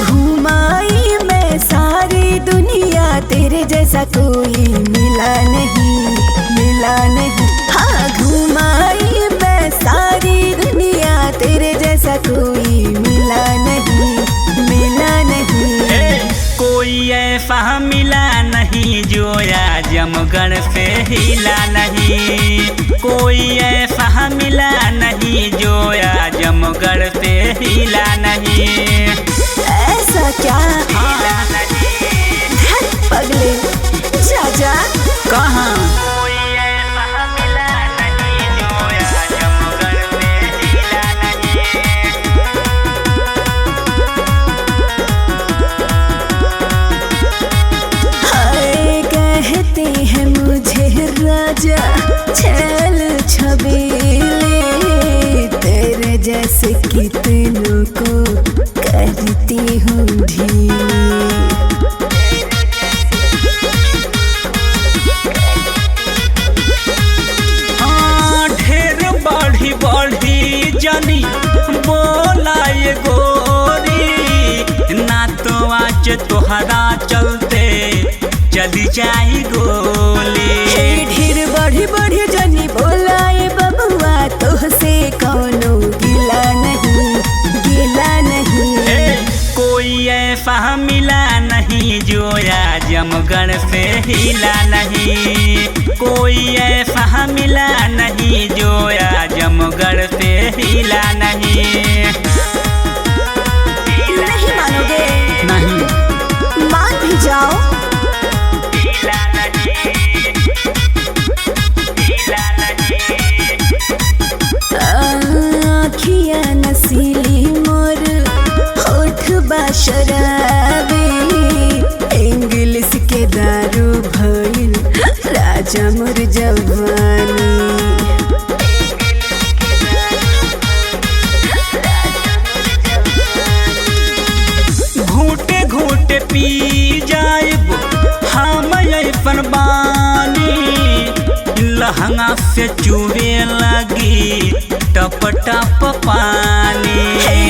घुमाई मैं सारी दुनिया, तेरे जैसा कोई मिला नहीं, मिला नहीं। हाँ घुमाई मैं सारी दुनिया, तेरे जैसा कोई मिला नहीं, मिला नहीं। कोई ऐसा मिला नहीं जो आजमगढ़ से हिला नहीं, कोई ऐसा मिला नहीं जो आजमगढ़ से हिला नहीं। ऐसा क्या? हिला नहीं। धत पगले जा जा। कहाँ? कोई ऐसा मिला नहीं जो आजमगढ़ से हिला नहीं। हाय कहते हैं मुझे राजा छैल छबीले, तेरे जैसे कितनों को करती हूँ ढीली। हाँ ढेर बढ़ी बढ़ी जनी बोला ये गोरी, ना तो आज तोहरा चलते चली जाई गोली। ढेर बढ़ी बढ़ी जनी बोलाए बबुआ, तोहसे कौनो गिला नहीं, गिला नहीं। कोई ऐसा मिला नहीं जो आजमगढ़ से हिला नहीं, कोई ऐसा मिला नहीं जो आजमगढ़ से हिला नहीं। नहीं मानोगे? नहीं मान भी जाओ। हिला नहीं, हिला नहीं। आँखिया नसीली मोर होठ बाशराबी, इंग्लिश के दारू भइल राजा मोर जवानी। घूटे घूटे पी जाइब हम अपन बानी, लहंगा से चूहे लगी टप टप पानी।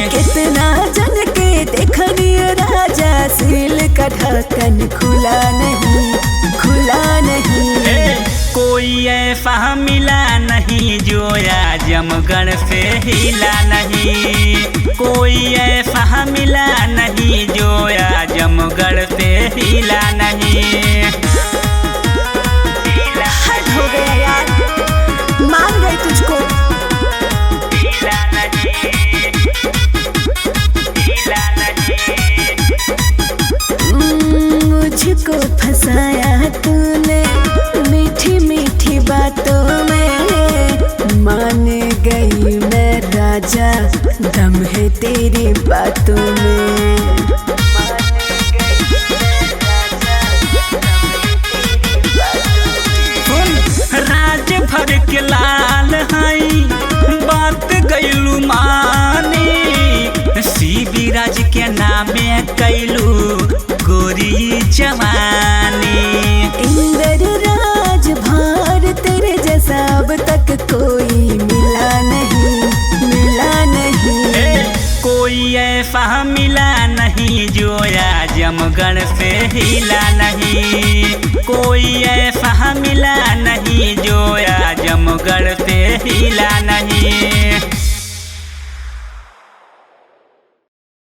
कितना जन के देखनी राजा, सिल का ढक्कन खुला नहीं, खुला नहीं। कोई ऐसा मिला नहीं जो आजमगढ़ से हिला नहीं, कोई ऐसा मिला नहीं जो आजमगढ़ से हिला नहीं। हद हो गया यार, मान गई तुझको। हिला नहीं, हिला नहीं। मुझको फंसाया तूने मीठी मीठी बातों में, मान गई मैं राजा, दम है तेरी बातों में। राज भर के लाल हई बात गैलू मानी, शिवी राज के नामे कैलू गोरी जवानी। इंद्र राज भार तेरे जैसा अब तक कोई मिला नहीं, मिला नहीं। कोई ऐसा मिला नहीं जो आजमगढ़ से हिला नहीं, कोई ऐसा मिला नहीं जो आजमगढ़ से हिला नहीं।